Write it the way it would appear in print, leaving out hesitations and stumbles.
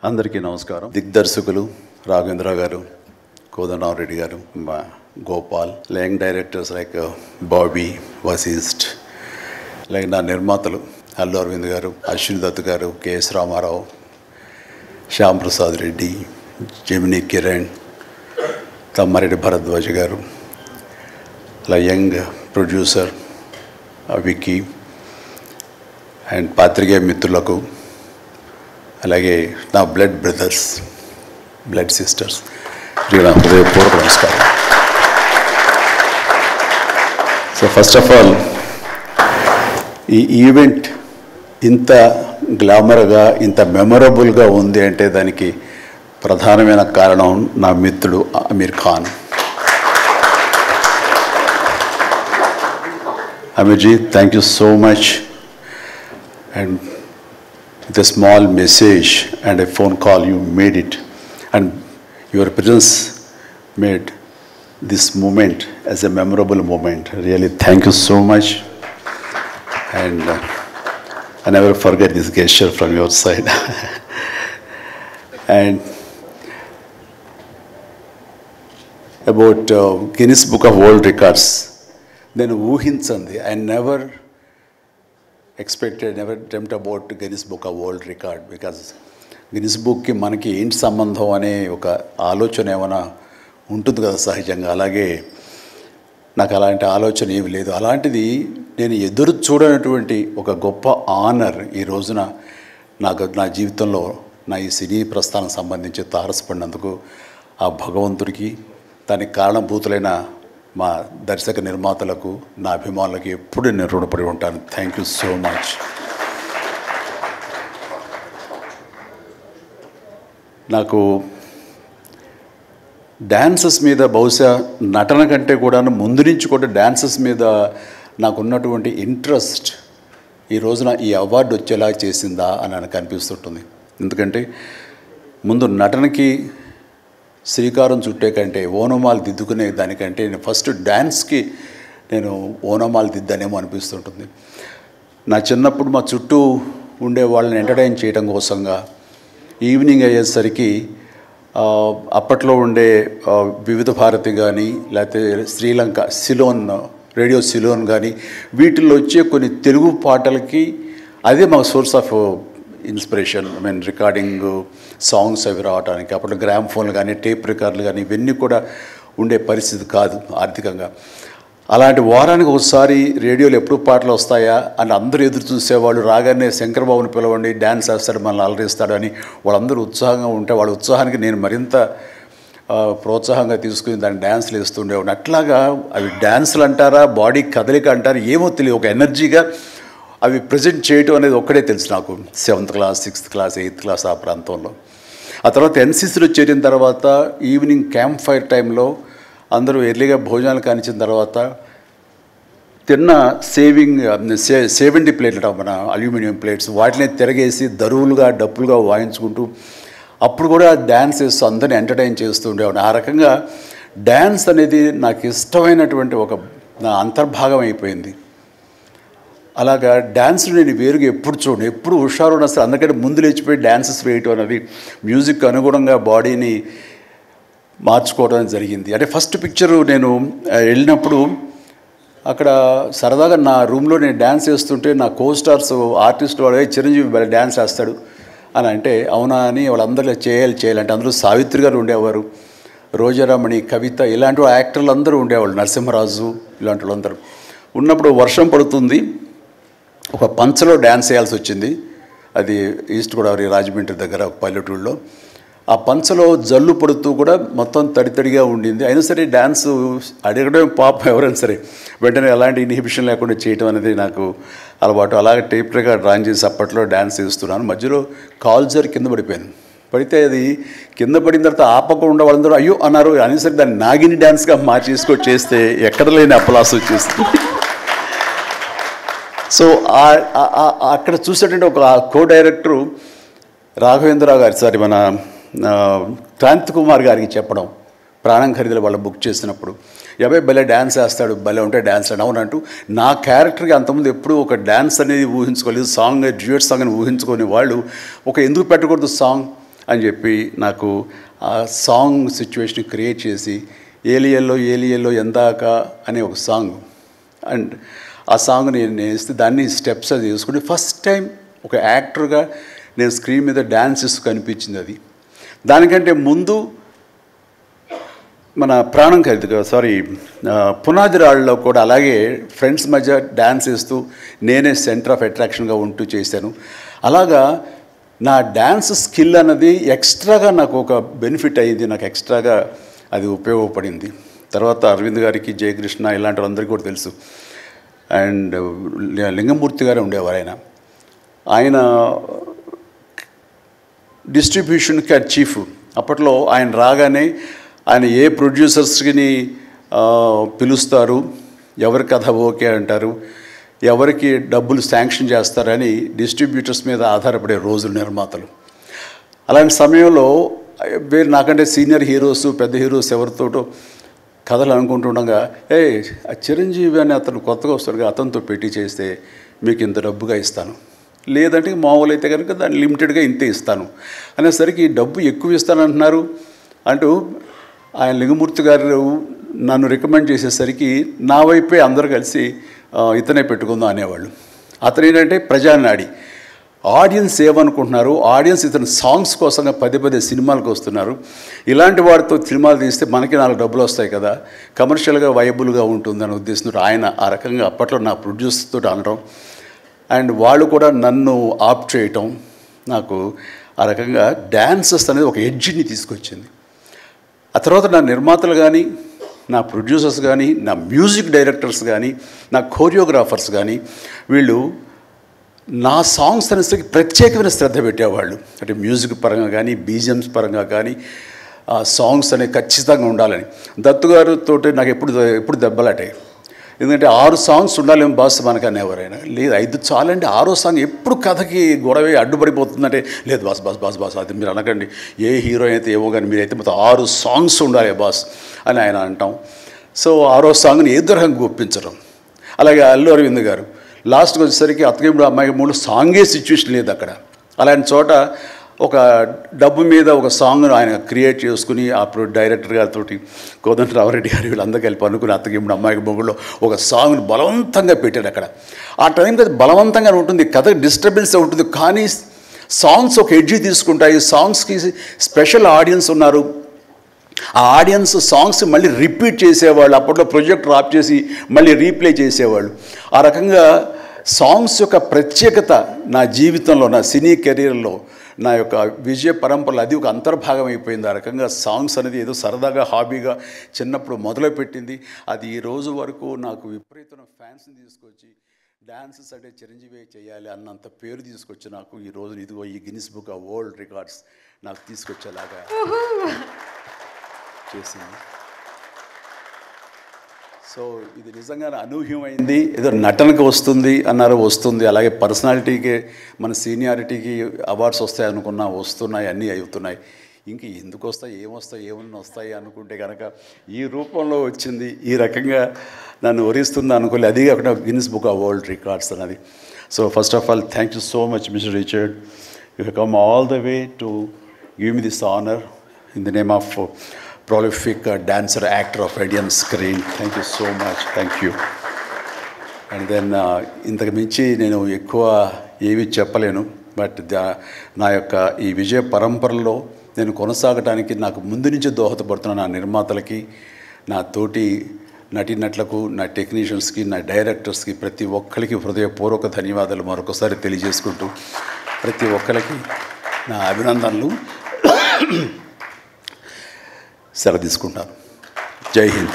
అందరికీ నమస్కారం. దిగ్దర్శకులు రాఘవేంద్ర గారు, కోదండరామరెడ్డి గారు, మా Gopal, young directors like Bobby, Vasishta, like నా నిర్మాతలు అల్లు అరవింద్ గారు, అశ్విని దత్ గారు, కెఎస్ రామారావు, శ్యామ్ ప్రసాద్ రెడ్డి, జెమినీ కిరణ్, తమ్మారెడ్డి భరద్వాజ్ గారు, అలా యంగ్ ప్రొడ్యూసర్ విక్కీ అండ్ పాత్రికేయ మిత్రులకు, అలాగే నా బ్లడ్ బ్రదర్స్, బ్లడ్ సిస్టర్స్, నా హృదయపూర్వక నమస్కారం. సో ఫస్ట్ ఆఫ్ ఆల్ ఈ ఈవెంట్ ఇంత గ్లామర్గా, ఇంత మెమొరబుల్గా ఉంది అంటే దానికి ప్రధానమైన కారణం నా మిత్రుడు Aamir Khan. Aamir ji, thank you so much. And with a small message and a phone call, you made it, and your presence made this moment as a memorable moment. Really, thank you so much, and I never forget this gesture from your side. And about Guinness Book of World Records, then ఊహించండి, I never expected, never dreamt about Guinness Book of World Record, because Guinness Bookకి మనకి ఏంటి సంబంధం అనే ఒక ఆలోచన ఏమైనా ఉంటుంది కదా సహజంగా. అలాగే నాకు అలాంటి ఆలోచన ఏమి లేదు. అలాంటిది నేను ఎదురు చూడనటువంటి ఒక గొప్ప ఆనర్ ఈ రోజున నా జీవితంలో నా ఈ సినీ ప్రస్థానం సంబంధించి తారసపడినందుకు ఆ భగవంతుడికి, దానికి కారణభూతులైన మా దర్శక నిర్మాతలకు, నా అభిమానులకు ఎప్పుడు నేను రుణపడి ఉంటాను. Thank you so much. నాకు డ్యాన్సెస్ మీద, బహుశా నటన కంటే కూడా ముందు నుంచి కూడా డ్యాన్సెస్ మీద నాకున్నటువంటి ఇంట్రెస్ట్ ఈ రోజున ఈ అవార్డు వచ్చేలా చేసిందా అని నాకు అనిపిస్తుంటుంది. ఎందుకంటే ముందు నటనకి శ్రీకారం చుట్టే కంటే, ఓనమాలు దిద్దుకునే దానికంటే నేను ఫస్ట్ డ్యాన్స్కి నేను ఓనమాలు దిద్దానేమో అనిపిస్తుంటుంది. నా చిన్నప్పుడు మా చుట్టూ ఉండే వాళ్ళని ఎంటర్టైన్ చేయడం కోసంగా ఈవినింగ్ అయ్యేసరికి అప్పట్లో ఉండే వివిధ భారతి కానీ, లేకపోతే శ్రీలంక సిలోన్, రేడియో సిలోన్ కానీ, వీటిల్లో వచ్చే కొన్ని తెలుగు పాటలకి అదే మా source of inspiration. I mean recording songs అవి రావడానికి అప్పుడు గ్రామ్ ఫోన్లు కానీ, టేప్ రికార్డులు కానీ ఇవన్నీ కూడా ఉండే పరిస్థితి కాదు ఆర్థికంగా. అలాంటి వారానికి ఒకసారి రేడియోలో ఎప్పుడు పాటలు వస్తాయా అని అందరూ ఎదురు చూసేవాళ్ళు. రాగానే శంకర్బాబుని పిలవండి, డ్యాన్స్ వేస్తాడు, మనల్ని అలరిస్తాడు అని వాళ్ళందరూ ఉత్సాహంగా ఉంటే వాళ్ళ ఉత్సాహానికి నేను మరింత ప్రోత్సాహంగా తీసుకుని దాన్ని డ్యాన్స్లు వేస్తుండేవాడిని. అట్లాగా అవి డ్యాన్సులు అంటారా, బాడీ కదలిక అంటారా ఏమో తెలియదు, ఒక ఎనర్జీగా అవి ప్రజెంట్ చేయటం అనేది ఒక్కడే తెలుసు నాకు. 7th class, 6th class, 8th class ఆ ప్రాంతంలో. ఆ తర్వాత ఎన్సీసీలో చేరిన తర్వాత ఈవినింగ్ క్యాంప్ ఫైర్ టైంలో అందరూ ఎర్లీగా భోజనాలు కానిచ్చిన తర్వాత తిన్న 70 ప్లేట్లు మన అల్యూమినియం ప్లేట్స్, వాటిని తిరగేసి దరువులుగా, డప్పులుగా వాయించుకుంటూ అప్పుడు కూడా డ్యాన్స్ వేస్తూ అందరినీ ఎంటర్టైన్ చేస్తూ ఉండేవాడు. ఆ రకంగా డ్యాన్స్ అనేది నాకు ఇష్టమైనటువంటి ఒక నా అంతర్భాగం అయిపోయింది. అలాగా డ్యాన్స్లు నేను వేరుగా ఎప్పుడు చూడండి, ఎప్పుడు హుషారు అసలు అందుకంటే ముందు లేచిపోయి డ్యాన్సెస్ వేయటం అనేది మ్యూజిక్ అనుగుణంగా బాడీని మార్చుకోవడం జరిగింది. అంటే ఫస్ట్ పిక్చరు నేను వెళ్ళినప్పుడు అక్కడ సరదాగా నా రూమ్లో నేను డ్యాన్స్ వేస్తుంటే నా కోస్టార్స్ ఆర్టిస్ట్ వాడు చిరంజీవి డ్యాన్స్ వేస్తాడు అని అంటే అవునా అని వాళ్ళందరూ చేయాలంటే అందులో సావిత్రి గారు ఉండేవారు, రోజారామణి, కవిత, ఇలాంటి యాక్టర్లు అందరూ ఉండేవాళ్ళు, నరసింహరాజు ఇలాంటి వాళ్ళందరూ ఉన్నప్పుడు వర్షం పడుతుంది. ఒక పంచలో డ్యాన్స్ చేయాల్సి వచ్చింది. అది ఈస్ట్ గోదావరి రాజమండ్రి దగ్గర ఒక పల్లెటూళ్ళలో. ఆ పంచలో జల్లు పడుతూ కూడా మొత్తం తడితడిగా ఉండింది. అయినా సరే డ్యాన్స్ అడగడం పాపం ఎవరైనా సరే వెంటనే ఎలాంటి ఇన్హిబిషన్ లేకుండా చేయటం అనేది నాకు అలవాటు. అలాగే టేప్ రికార్డ్ డ్రాయింగ్ చేసి అప్పట్లో డ్యాన్స్ చేస్తున్నాను. మధ్యలో కాల్ జారి కింద పడిపోయాను. పడితే అది కింద పడిన తర్వాత ఆపకుండా వాళ్ళందరూ అయ్యో అన్నారు. అయినా సరే దాన్ని నాగిని డ్యాన్స్గా మార్చేసుకొని చేస్తే ఎక్కడ లేని అప్పలాస్ వచ్చేస్తుంది. సో అక్కడ చూసేటంటే ఒక కో డైరెక్టరు రాఘవేంద్రరావు గారి, సారీ మన క్రాంతి కుమార్ గారికి చెప్పడం, ప్రాణం ఖరీదులు వాళ్ళు బుక్ చేసినప్పుడు, అబ్బాయి భలే డ్యాన్స్ వేస్తాడు, భలే ఉంటే డ్యాన్స్ అని అవునంటూ నా క్యారెక్టర్కి అంతకుముందు ఎప్పుడూ ఒక డ్యాన్స్ అనేది ఊహించుకోలేదు, సాంగ్ డ్యూయట్ సాంగ్ అని ఊహించుకొని వాళ్ళు ఒక ఎందుకు పెట్టకూడదు సాంగ్ అని చెప్పి నాకు ఆ సాంగ్ సిచ్యువేషన్ క్రియేట్ చేసి ఏలియల్లో ఎందాక అనే ఒక సాంగ్, అండ్ ఆ సాంగ్ నేను వేస్తే దాన్ని స్టెప్స్ అది వేసుకుని ఫస్ట్ టైం ఒక యాక్టర్గా నేను స్క్రీన్ మీద డ్యాన్స్ చేస్తూ కనిపించింది. అది దానికంటే ముందు మన ప్రాణం ఖరీదుగా పునాది రాళ్ళలో కూడా అలాగే ఫ్రెండ్స్ మధ్య డ్యాన్స్ వేస్తూ నేనే సెంటర్ ఆఫ్ అట్రాక్షన్గా ఉంటూ చేశాను. అలాగా నా డ్యాన్స్ స్కిల్ అన్నది ఎక్స్ట్రాగా నాకు ఒక బెనిఫిట్ అయ్యింది, నాకు ఎక్స్ట్రాగా అది ఉపయోగపడింది. తర్వాత అరవింద్ గారికి, జయకృష్ణ ఇలాంటి వాళ్ళందరికీ కూడా తెలుసు. అండ్ లింగమూర్తి గారు ఉండేవారు. ఆయన డిస్ట్రిబ్యూషన్కి చీఫ్. అప్పట్లో ఆయన రాగానే ఆయన ఏ ప్రొడ్యూసర్స్ని పిలుస్తారు, ఎవరి కథ ఓకే అంటారు, ఎవరికి డబ్బులు శాంక్షన్ చేస్తారని డిస్ట్రిబ్యూటర్స్ మీద ఆధారపడే రోజులు నిర్మాతలు. అలాంటి సమయంలో వేరు నాకంటే సీనియర్ హీరోస్, పెద్ద హీరోస్ ఎవరితోటో కథలు అనుకుంటుండగా, ఆ చిరంజీవి అని అతను కొత్తగా వస్తాడుగా, అతనితో పెట్టి చేస్తే మీకు ఇంత డబ్బుగా ఇస్తాను, లేదంటే మామూలు అయితే కనుక దాన్ని లిమిటెడ్గా ఇంతే ఇస్తాను అనేసరికి డబ్బు ఎక్కువ ఇస్తానంటున్నారు అంటూ ఆయన లింగమూర్తి గారు నన్ను రికమెండ్ చేసేసరికి నా వైపే అందరూ కలిసి ఇతనే పెట్టుకుందాం అనేవాళ్ళు. అతను ఏంటంటే ప్రజానాడి, ఆడియన్స్ ఏమనుకుంటున్నారు, ఆడియన్స్ ఇతను సాంగ్స్ కోసంగా పదే సినిమాలకు వస్తున్నారు, ఇలాంటి వాడితో సినిమాలు తీస్తే మనకి 4 డబ్బులు వస్తాయి కదా, కమర్షియల్గా వైబుల్గా ఉంటుందని ఉద్దేశంతో ఆయన ఆ రకంగా అప్పట్లో నా ప్రొడ్యూసర్తో అనడం, అండ్ వాళ్ళు కూడా నన్ను ఆప్ చేయటం నాకు ఆ రకంగా డ్యాన్సెస్ అనేది ఒక ఎడ్జ్ని తీసుకొచ్చింది. ఆ తర్వాత నా నిర్మాతలు కానీ, నా ప్రొడ్యూసర్స్ కానీ, నా మ్యూజిక్ డైరెక్టర్స్ కానీ, నా కోరియోగ్రాఫర్స్ కానీ వీళ్ళు నా సాంగ్స్ అనేసరికి ప్రత్యేకమైన శ్రద్ధ పెట్టేవాళ్ళు. అంటే మ్యూజిక్ పరంగా కానీ, బీజిఎమ్స్ పరంగా కానీ ఆ సాంగ్స్ అనేవి ఖచ్చితంగా ఉండాలని. దత్తు గారితో నాకు ఎప్పుడు దెబ్బలాటే. ఎందుకంటే 6 సాంగ్స్ ఉండాలేమో బాస్ మనకు అనేవారైనా, లేదు 5 చాలండి, 6వ సాంగ్ ఎప్పుడు కథకి గొడవ అడ్డుపడిపోతుందంటే, లేదు బాస్ బాస్ బాస్ బాస్ అది మీరు అనకండి, ఏ హీరో అయితే ఏమో కానీ మీరైతే మొత్తం 6 సాంగ్స్ ఉండాలి బాస్ అని ఆయన అంటాం. సో 6వ సాంగ్ని ఏదో రకంగా ఒప్పించడం. అలాగే అల్లు అరవింద్ గారు లాస్ట్కి వచ్చేసరికి అత్తగేముడు అమ్మాయి 3 సాంగే సిచ్యువేషన్ లేదు అక్కడ. అలాంటి చోట ఒక డబ్బు మీద ఒక సాంగ్ను ఆయన క్రియేట్ చేసుకుని అప్పుడు డైరెక్టర్ గారితో కోదండరామరెడ్డి గారు వీళ్ళందరూ కలిపి అనుకుని అత్తగేముడు అమ్మాయికి మొగుల్లో ఒక సాంగ్ను బలవంతంగా పెట్టాడు అక్కడ. ఆ టైంకి అది బలవంతంగా ఉంటుంది, కథ డిస్టర్బెన్స్ ఉంటుంది, కానీ సాంగ్స్ ఒక ఎడ్జి తీసుకుంటాయి. సాంగ్స్కి స్పెషల్ ఆడియన్స్ ఉన్నారు. ఆ ఆడియన్స్ సాంగ్స్ మళ్ళీ రిపీట్ చేసేవాళ్ళు. అప్పట్లో ప్రొజెక్టర్ ఆఫ్ చేసి మళ్ళీ రీప్లే చేసేవాళ్ళు. ఆ రకంగా సాంగ్స్ యొక్క ప్రత్యేకత నా జీవితంలో, నా సినీ కెరీర్లో, నా యొక్క విజయ పరంపరలో అది ఒక అంతర్భాగం అయిపోయింది. ఆ రకంగా సాంగ్స్ అనేది ఏదో సరదాగా హాబీగా చిన్నప్పుడు మొదలుపెట్టింది. అది ఈ రోజు వరకు నాకు విపరీతమైన ఫ్యాన్స్ని తీసుకొచ్చి డాన్సెస్ అంటే చిరంజీవి చేయాలి అన్నంత పేరు తీసుకొచ్చి నాకు ఈ రోజు ఇదిగో ఈ Guinness book of world records నాకు తీసుకొచ్చేలాగా చేసింది. సో ఇది నిజంగా అనూహ్యమైంది. ఏదో నటనకు వస్తుంది అన్నారు, వస్తుంది. అలాగే పర్సనాలిటీకి, మన సీనియారిటీకి అవార్డ్స్ వస్తాయి అనుకున్నా వస్తున్నాయి, అన్నీ అవుతున్నాయి. ఇంక ఎందుకు వస్తాయి, ఏమన్నా వస్తాయి అనుకుంటే కనుక ఈ రూపంలో వచ్చింది. ఈ రకంగా నన్ను వరిస్తుంది అనుకోలే. అది కాకుండా Guinness book of world records అన్నది. So first of all thank you so much mister Richard. You have come all the way to give me this honour in the name of prolific dancer, actor of Indian screen. Thank you so much. Thank you. And then ఇంతకు మించి నేను ఎక్కువ ఏవి చెప్పలేను. But నా యొక్క ఈ విజయ పరంపరలో నేను కొనసాగడానికి నాకు ముందు నుంచి దోహదపడుతున్న నా నిర్మాతలకి, నా తోటి నటీనటులకు, నా టెక్నీషియన్స్కి, నా డైరెక్టర్స్కి ప్రతి ఒక్కరికి హృదయపూర్వక ధన్యవాదాలు మరొకసారి తెలియజేసుకుంటూ ప్రతి ఒక్కరికి నా అభినందనలు సెలవు తీసుకుంటాను. జై హింద్.